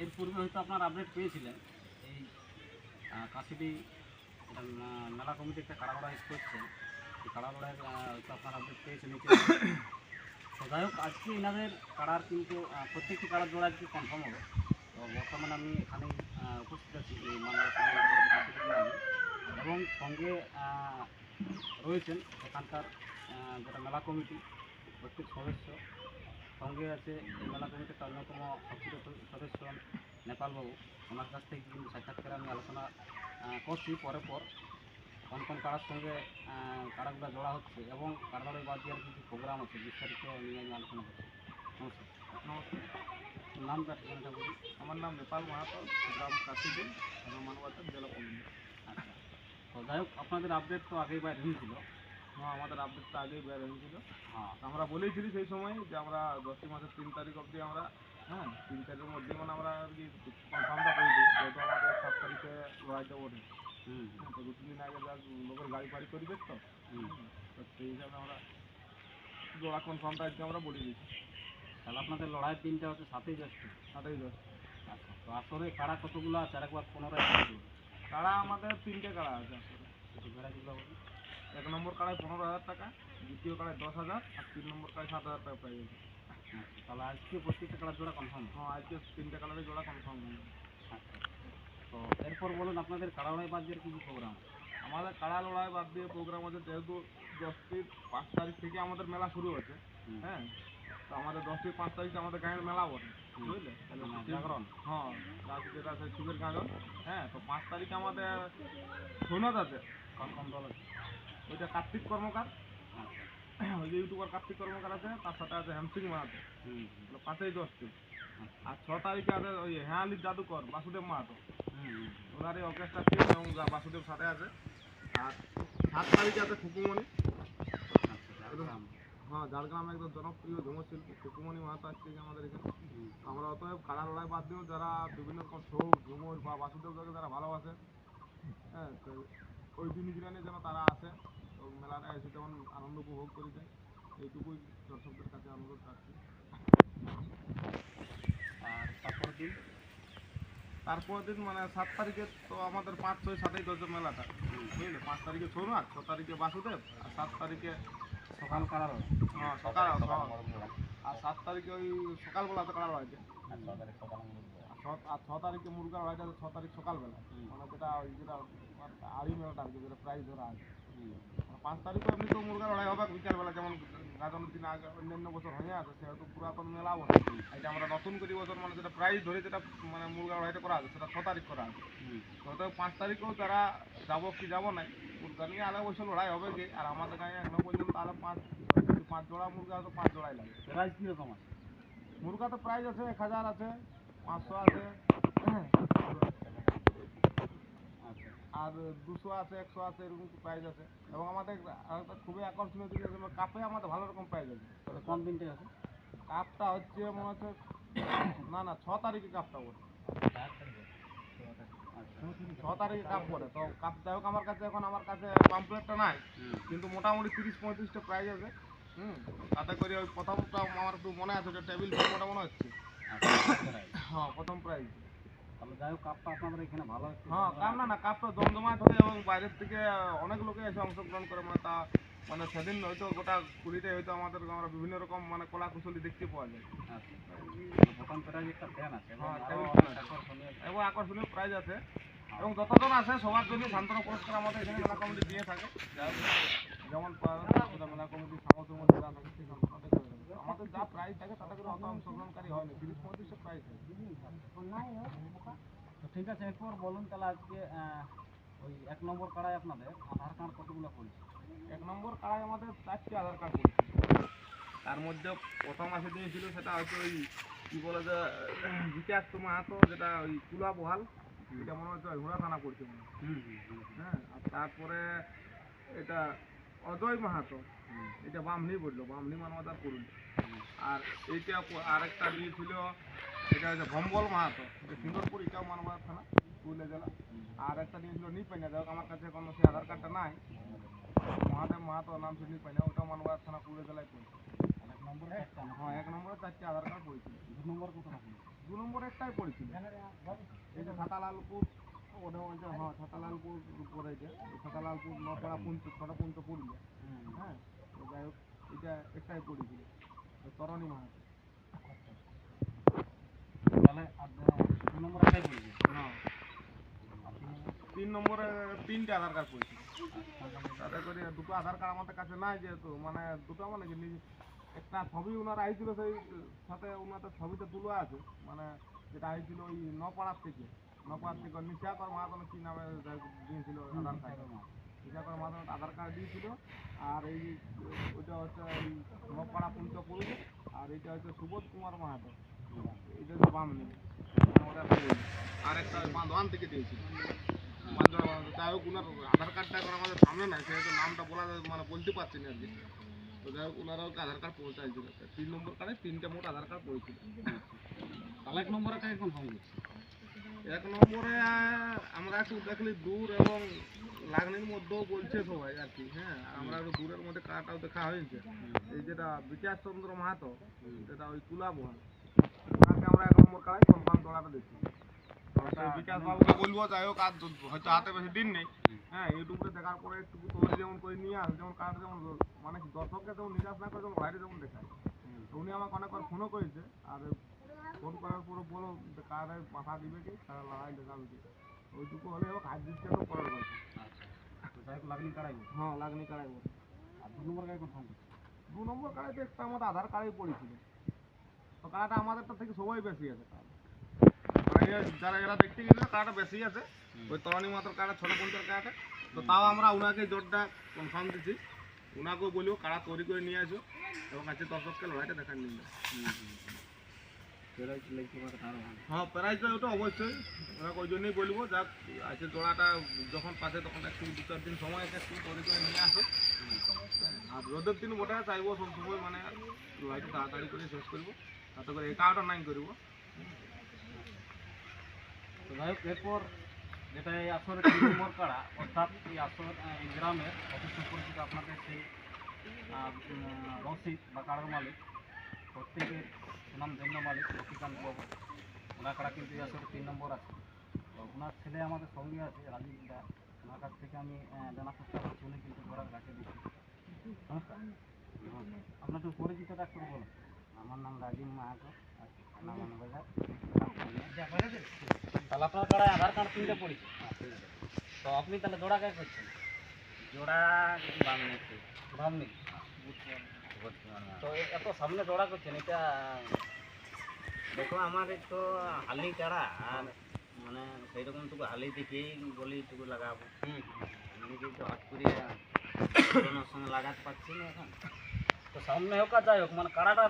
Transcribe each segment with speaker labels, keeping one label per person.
Speaker 1: এর পূর্বে হয়তো আপনার আপডেট পেয়েছিলেন এই কাশিটি মেলা কমিটি একটা কাড়া লড়াই করছেন, এই কাড়া লড়াইয়ের হয়তো আপনার আপডেট পেয়েছেন নিচে। তো যাই হোক, আজকে এনাদের কাড়ার কিন্তু প্রত্যেকটি কাড়ার জোড়া আজকে কনফার্ম হবে। তো বর্তমানে আমি এখানেই উপস্থিত আছি এই মানব এবং সঙ্গে রয়েছেন এখানকার যেটা মেলা কমিটি প্রত্যেক সদস্য। সঙ্গে আছে এই মেলা কমিটির অন্যতম সক্রিয় সদস্য নেপালবাবু। ওনার কাছ থেকে কিন্তু সাক্ষাৎকারে আমি আলোচনা করছি পরে পর কোন কোন কাড়ার সঙ্গে কাড়াগুলো জোড়া হচ্ছে এবং কাড়াগুলো বাদ দেওয়ার কিছু প্রোগ্রাম আছে, বিস্তারিত নিয়ে আমি আলোচনা করছি। নমস্কার।
Speaker 2: নমস্কার,
Speaker 1: নামটা ঠিকানাটা বলুন।
Speaker 2: আমার নাম নেপাল মাহাতো, গ্রাম কাশীপুর, মানবাজার, জেলা পুরুলিয়া।
Speaker 1: আচ্ছা, তো যাই হোক, আপনাদের আপডেট তো আগেই বাইর হয়েছিল।
Speaker 2: হ্যাঁ, আমাদের আপডেটটা আগেই বের হয়েছিল।
Speaker 1: হ্যাঁ,
Speaker 2: আমরা বলেইছিলি সেই সময় যে আমরা 10টি মাসের 3 তারিখ অবধি আমরা 3 তারিখের মধ্যে মানে আমরা আর কি কনফার্মটা করে দিই, যেহেতু আমাদের 7 তারিখে লড়াইটা ওঠে। তো 2-3 দিন আগে যা লোকের গাড়ি ফাড়ি করি দেখতো, তো সেই হিসাবে আমরা জোড়া কনফার্মটা আজকে আমরা বলে দিচ্ছি।
Speaker 1: তাহলে আপনাদের লড়াইয়ের দিনটা হচ্ছে 7ই জ্যৈষ্ঠ।
Speaker 2: 7ই জ্যৈষ্ঠ।
Speaker 1: আচ্ছা, তো আসলে কাড়া কতগুলো আছে আরেকবার পুনরায় বলুন।
Speaker 2: কাড়া আমাদের 3টে কাড়া আছে আসলে।
Speaker 1: একটু ভ্যারাইটিগুলো বলুন।
Speaker 2: 1 নম্বর কাড়ায় 15,000 টাকা, দ্বিতীয় কাড়ায় 10,000 আর 3 নম্বর কাড়ায় 7,000 টাকা প্রাইজ আছে।
Speaker 1: আচ্ছা, তাহলে আজকে প্রত্যেকটা কাড়ার জোড়া কনফার্ম।
Speaker 2: হ্যাঁ, আজকে 3টে কালারের জোড়া কনফার্ম হয়ে গেছে।
Speaker 1: আচ্ছা, তো এরপর বলুন আপনাদের কাড়া লড়াই বাদ দিয়ে কী কী প্রোগ্রাম?
Speaker 2: আমাদের কাড়া লড়াই বাদ দিয়ে প্রোগ্রাম আছে, যেহেতু 5 তারিখ থেকে আমাদের মেলা শুরু হচ্ছে। হ্যাঁ, তো আমাদের 5 তারিখে আমাদের গাঁয়ের মেলা বটে, বুঝলে?
Speaker 1: জাগরণ।
Speaker 2: হ্যাঁ, যেটা আছে শিবের গাজন। হ্যাঁ, তো 5 তারিখে আমাদের সৈনত আছে।
Speaker 1: কোন কোন দল আছে?
Speaker 2: ওইটা কার্তিক কর্মকার,
Speaker 1: আচ্ছা।
Speaker 2: ওই যে ইউটিউবার কার্তিক কর্মকার আছে, তার সাথে আছে হ্যামসিং মাহাতো। 5ই জ্যৈষ্ঠ। আর 6 তারিখে আছে ওই হেঁয়ালির জাদুকর বাসুদেব মাহাতো, ওনার এই অর্কেস্ট্রা টিম এবং বাসুদেব সাথে আছে। আর 7 তারিখে আছে খুকুমণি। হ্যাঁ, ঝাড়গ্রামে একদম জনপ্রিয় ঝুমুর শিল্পী খুকুমণি মাহাতো আসছে আমাদের এখানে। আমরা অতএব কাড়া লড়াই বাদ দিয়েও যারা বিভিন্ন রকম ছৌ ঝুমুর বা বাসুদেবকে যারা ভালোবাসে, হ্যাঁ, তো ওই দিনগুলো যেন তারা আসে, তো মেলাটা এসে যেমন আনন্দ উপভোগ করে যায়, এইটুকুই দর্শকদের কাছে অনুরোধ রাখছি।
Speaker 1: আর তারপরের দিন?
Speaker 2: তারপর দিন মানে 7 তারিখে তো আমাদের 5, 6, 7ই 10 মেলাটা, বুঝলে? 5 তারিখে ছৌনাথ, 6 তারিখে বাসুদেব, আর 7 তারিখে
Speaker 1: সকাল কাড়া লড়াই।
Speaker 2: হ্যাঁ সকাল, আর 7 তারিখে ওই সকালবেলাতে কাড়া লড়াইছে। আর 6 তারিখে মুরগা লড়াইটা আছে, 6 তারিখ সকালবেলা, মানে যেটা আড়ি মেলাটা আর কি, যেটা প্রাইজ ধরা আছে। 5 তারিখে এমনি তো মুরগা লড়াই হবে বিকালবেলা, যেমন গাজনের দিন আগে অন্যান্য বছর হয়ে আছে, সেহেতু পুরাতন মেলা বটে। এটা আমরা নতুন করে বছর মানে যেটা প্রাইজ ধরে যেটা মানে মুরগা লড়াইটা করা আছে, সেটা 6 তারিখ করা আছে। তো 5 তারিখেও যারা যাবো কি যাবো নাই, মুরগা নিয়ে আলে অবশ্য লড়াই হবে কি। আর আমাদের গায়ে এখনো পর্যন্ত আলে 5 জোড়া মুরগা আছে, 5 জোড়াই লাগে।
Speaker 1: প্রাইজ কীরকম আছে?
Speaker 2: মুরগা তো প্রাইজ আছে 1000 আছে, 500 আছে,
Speaker 1: আচ্ছা,
Speaker 2: আর 200 আছে, 100 আছে, এরকম প্রাইজ আছে। এবং আমাদের আরেকটা খুবই আকর্ষণীয় জিনিস হলো কাপে আমাদের ভালো রকম প্রাইজ আছে।
Speaker 1: কোন দিনটাই আছে?
Speaker 2: কাপটা হচ্ছে মনে হচ্ছে না 6 তারিখে কাপটা পড়ে। 6 তারিখে কাপ পড়ে। তো কাপ যাই হোক, আমার কাছে এখন পাম্পলেটটা নাই, কিন্তু মোটামুটি 30-35টা প্রাইজ আছে। তাতে করে ওই প্রথমটা আমার একটু মনে আছে, ওটা টেবিল মোটা মনে হচ্ছে। হ্যাঁ, প্রথম প্রাইজ।
Speaker 1: তাহলে যাই হোক, কাপটা আপনাদের এখানে ভালো একটু।
Speaker 2: হ্যাঁ, কাপ না কাপটা জমজমাট হয় এবং বাইরের থেকে অনেক লোকে এসে অংশগ্রহণ করে। মানে সেদিন হয়তো গোটা পুরীতে হয়তো আমরা বিভিন্ন রকম মানে কলা কুশলী দেখতে পাওয়া যায়।
Speaker 1: প্রথম প্রাইজ একটা ফ্যান আছে
Speaker 2: হ্যাঁ, এবং
Speaker 1: এবং
Speaker 2: আকর্ষণীয় প্রাইজ আছে। এবং যতজন আসে সবার জন্য সান্ত্বনা পুরস্কার আমাদের এখানে মেলা কমিটি দিয়ে থাকে। যেমন মেলা কমিটির সামর্থ্যের মধ্যে যা থাকে সেই সান্ত্বনাটা করে থাকে। আমাদের যা প্রাইজ থাকে তাতে করে অত অংশগ্রহণকারী হয়নি, 30-35টা প্রাইজ থাকে।
Speaker 1: তো ঠিক আছে, এরপর বলুন তাহলে আজকে ওই 1 নম্বর কাড়ায় আপনাদের আধার কার্ড কতগুলো পড়েছে?
Speaker 2: 1 নম্বর কাড়ায় আমাদের 4টি আধার কার্ড পড়েছে। তার মধ্যে প্রথম আসে দিয়েছিল সেটা হয়তো ওই কি বলে যে বিকাশ মাহাতো, যেটা ওই কুলা বহাল, এটা মনে হচ্ছে ঘোড়া থানা পড়ছে মনে হয়। হ্যাঁ, আর তারপরে এটা অজয় মাহাতো, এটা বামনি বললো, বামনি মানবাজার করুন। আর এইটা আরেকটা দিয়েছিল, এটা হচ্ছে ভম্বল মাহাতো, এটা সিঙ্গরপুর, এটাও মানবাজার থানা, পুরুলিয়া জেলা। আর একটা দিয়েছিল নিপাইনা, যাই হোক আমার কাছে কোনো সেই আধার কার্ডটা নাই। মহাদেব মাহাতো নাম ছিল নিপাইনা, ওটাও মানবাজার থানা পুরুলিয়া জেলায় পড়ছে।
Speaker 1: 1 নম্বরে 4টা?
Speaker 2: হ্যাঁ, 1 নম্বরে 4টি আধার কার্ড পড়েছিল।
Speaker 1: 2 নম্বর কতটা পড়েছে?
Speaker 2: 2 নম্বর একটাই পড়েছিল, এই যে ছাতালালপুর, ওটা বলছে হ্যাঁ ছাতালালপুর পড়েছে, ছাতালালপুর নপাড়া ছটা পর্যন্ত পুরুলিয়া। হ্যাঁ, তো যাই হোক এটা একটাই পড়েছিল, তরণী মাহাতো।
Speaker 1: তাহলে 2 নম্বর একটাই পড়েছে।
Speaker 2: হ্যাঁ,
Speaker 1: আর 3 নম্বর?
Speaker 2: 3 নম্বরে 3টে আধার কার্ড পড়েছিল। তাতে করে দুটো আধার কার্ড আমাদের কাছে নাই, যেহেতু মানে দুটো মানে কি একটা ছবি ওনার আইছিল, সেই সাথে ওনাদের ছবিটা তুলে আছে, মানে যেটা আইছিল ওই নপাড়ার থেকে নিশাকর মাহাতো কি নামে দিয়েছিল আধার কার্ড, নিশাকর মাহাতো আধার কার্ড দিয়েছিল। আর এই ওইটা হচ্ছে ওই নপাড়া পঞ্চপুরুষ, আর এইটা হচ্ছে সুবোধ কুমার মাহাতো, এটা হচ্ছে বামনি। আর একটা বাঁধওয়ান থেকে দিয়েছিল। যাই হোক ওনার আধার কার্ডটা এখন আমাদের সামনে নাই, সেহেতু নামটা বলা মানে বলতে পারছি না আর কি। তো যাই হোক ওনারাও আধার কার্ড পৌঁছাইছিল, 3 নম্বর কার্ডে 3টে মোট আধার কার্ড পড়েছিল।
Speaker 1: তাহলে 1 নম্বরে কাকে কনফার্ম করছে?
Speaker 2: 1 নম্বরে আমরা একটু দেখলি দূর এবং লাগনির মধ্যেও বলছে সবাই আর কি। হ্যাঁ, আমরা একটু দূরের মধ্যে কার্ডটাও দেখা হয়েছে, এই যেটা বিকাশ চন্দ্র মাহাতো, যেটা ওই কুলাবহাল, ওনাকে আমরা 1 নম্বর কার্ডে কনফার্ম করাটা দেখছি। বিকাশ বাবুকে বলবো, যাই হোক আর হয়তো হাতে বেশি দিন নেই। হ্যাঁ, ইউটিউবে দেখার পরে একটু তৈরি যেমন করে নিয়ে আস, যেমন কার্ড যেমন মানে কি দর্শককে যেমন নিরাশ না করে যেমন বাইরে যেমন দেখায়। তো উনি আমাকে অনেকবার ফোনও করেছে, আর ফোন করার পরে বলো কার্ডের মাথা দিবে কি, কার লড়াই দেখাবে কি, ওইটুকু হলে হোক, হাত দিচ্ছে তো পরের কথা।
Speaker 1: আচ্ছা, তো যাই হোক লাগনি কারাইব।
Speaker 2: হ্যাঁ, লাগনি কারাইব।
Speaker 1: আর 2 নম্বর কাকে কনফার্ম করছে?
Speaker 2: 2 নম্বর কার্ডে তো একটা আমাদের আধার কার্ডই পড়েছিল, তো কার্ডটা আমাদেরটা থেকে সবাই বেশি আছে কার্ড, মানে যারা এরা দেখতে গেছিল কার্ডটা বেশি আছে, ওই তরণী মাত্র কার্ডে 650 কার্ডে। তো তাও আমরা ওনাকে জোরটা কনফার্ম দিচ্ছি, ওনাকেও বলবো কার্ড তৈরি করে নিয়ে আসো এবং আছে দর্শককে লড়াইটা দেখান নিয়ে। হ্যাঁ, প্রাইজ ওটা অবশ্যই ওনাকে ওই জন্যই বলবো, যাক আছে জোড়াটা যখন পাচ্ছে তখন একটু 2-4 দিন সময় আছে, একটু তৈরি করে নিয়ে আসো। আর রোদের দিন ওটা চাইবো সবসময়, মানে লড়াইটা তাড়াতাড়ি করে শেষ করবো, তাতে করে এই কার্ডটা নাই করবো।
Speaker 1: তো যাই হোক এরপর যেটা এই আসরের 3 নম্বর কাড়া, অর্থাৎ এই আসর এই গ্রামের অতি সুপরিচিত আপনাদের সেই রসিদ বা কাড়ার মালিক, প্রত্যেকের সুনাম ধন্য মালিক লক্ষ্মীকান্ত বাবু, ওনার কাড়া কিন্তু এই আসরে 3 নম্বর আছে। তো ওনার ছেলে আমাদের সঙ্গে আছে রাজীব দা, ওনার কাছ থেকে আমি জানার চেষ্টা করছি, উনি কিন্তু ঘোড়ার ঘাটে দিচ্ছি। নমস্কার, আপনার একটু পরিচিতটা একটু বলুন।
Speaker 3: আমার নাম রাজীব মাহাতো, নামান বাজার।
Speaker 1: তাহলে আপনার কাড়ায় আধার কার্ড 3টে পড়েছে, তো আপনি তাহলে জোড়া কাজ করছেন?
Speaker 3: জোড়া বাম নিচ্ছি,
Speaker 1: ভাবনি
Speaker 3: বর্তমান
Speaker 1: তো এত সামনে জোড়া করছেন, এটা
Speaker 3: দেখো আমার একটু হালি কাড়া, আর মানে সেইরকম টুকু হালি দেখেই বলি টুকু লাগাবো। এমনি কিন্তু হাত করিয়ে ওনার সঙ্গে লাগাতে পারছি না এখন।
Speaker 1: তো সামনে হোক আর যাই হোক, মানে কাড়াটা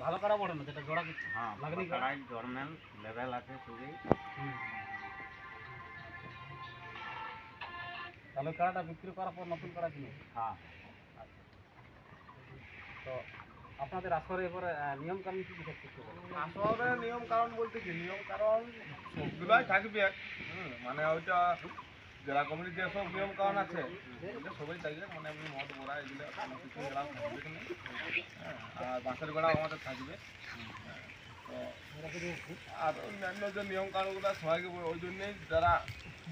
Speaker 1: ভালো কাড়া পড়ে না, যেটা জোড়া করছে।
Speaker 3: হ্যাঁ,
Speaker 1: লাগনি কাড়া।
Speaker 3: কাড়াই জর্মেল লেভেল আছে খুবই।
Speaker 1: তাহলে কাড়াটা বিক্রি করার পর নতুন কাড়া কিনে।
Speaker 3: হ্যাঁ,
Speaker 1: তো আপনাদের আসরে এবারে নিয়ম কানুন কি থাকছে?
Speaker 2: আসলে নিয়ম কারণ বলতে কি, নিয়ম কারণ সবগুলাই থাকবে। মানে ওইটা জেলা কমিটির যেসব নিয়ম কারণ আছে ওগুলো সবাই থাকবে, মানে এমনি মদ গোড়া এগুলো কোনো কিছু এলাও থাকবে কিনা। হ্যাঁ, আর বাঁশের গোড়াও আমাদের থাকবে। তো আর অন্যান্য যে নিয়ম কানুনগুলো সবাইকে ওই জন্যেই যারা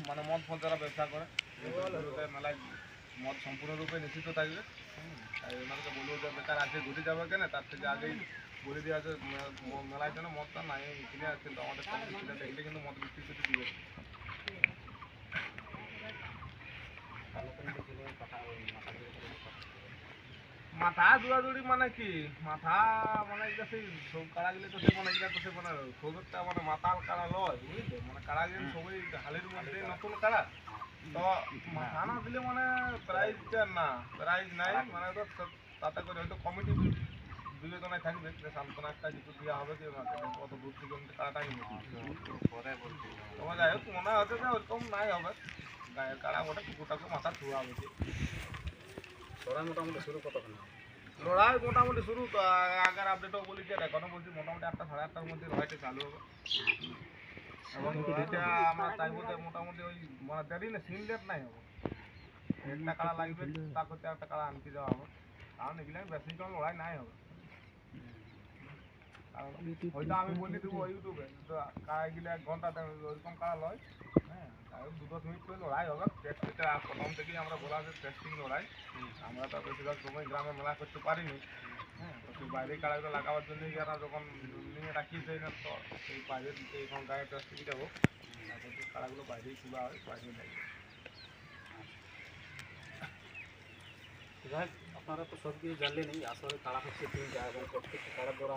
Speaker 2: মানে মদ ফদ যারা ব্যবসা করে মেলায় মদ সম্পূর্ণরূপে নিষিদ্ধ থাকবে। তাই ওনাকে বলবো যে বেকার আছে ঘুরে যাবে কেন, তার থেকে আগেই বলে দেওয়া আছে মেলায় যেন মদটা নাই কিনে, কিন্তু আমাদের কমিটিটা দেখলে কিন্তু মদ বিক্রি করতে দিবে। মাথা দৌড়াদৌড়ি মানে কি, মাথা মানে এটা সেই সব কাড়া গেলে তো সে মানে এটা তো সে মানে খুব একটা মানে মাতাল কাড়া লয়, বুঝলি, মানে কাড়া গেলে সবাই হালের মধ্যে নতুন কাড়া, তো মাথা না দিলে মানে প্রাইজটা না, প্রাইজ নাই, মানে তো তাতে করে হয়তো কমিটি বিবেচনায় থাকবে যে সান্ত্বনা একটা কিছু দেওয়া হবে কি ওনাকে, কত দূর থেকে কাড়াটা নিবে।
Speaker 3: পরে বলছি।
Speaker 2: তোমার যাই হোক মনে হচ্ছে যে ওরকম নাই হবে, গায়ের কাড়া ওটা কুকুরটাকে মাথা ছুয়া হবে।
Speaker 1: জোড়া মোটামুটি শুরু কতক্ষণ হবে?
Speaker 2: লড়াই মোটামুটি শুরু তো আগের আপডেটও বলেছি, আর এখনো বলছি মোটামুটি 8টা সাড়ে 8টার মধ্যে লড়াইটা চালু হবে। এবং লড়াইটা আমরা চাইবো যে মোটামুটি ওই মানে দেরি না, সিন লেট নাই হবে, একটা কাড়া লাগবে তার করতে একটা কাড়া আনতে যাওয়া হবে, কারণ এগুলো বেশি জন লড়াই নাই হবে। কারণ হয়তো আমি বলি দেবো ইউটিউবে তো কাড়াগুলো 1 ঘন্টা ওইরকম কাড়া লয়, হ্যাঁ তাই 2-10 মিনিট করে লড়াই হবে। এটা প্রথম থেকেই আমরা বলা যে টেস্টিং লড়াই। আমরা তো বেশিরভাগ সময় গ্রামে মেলা করতে পারিনি, হ্যাঁ তো সেই বাইরে কাড়াগুলো লাগাবার জন্য যারা যখন নিয়ে রাখিয়েছে না তো সেই বাইরে দিতে এখন গায়ে টেস্টিং যাবো তারপর কাড়াগুলো বাইরেই তোলা হয়, বাইরে নেই।
Speaker 1: যাই হোক, আপনারা তো সব কিছু জানলেনই, আসলে কাড়া হচ্ছে 3টা এবং প্রত্যেকটি কাড়া দ্বারা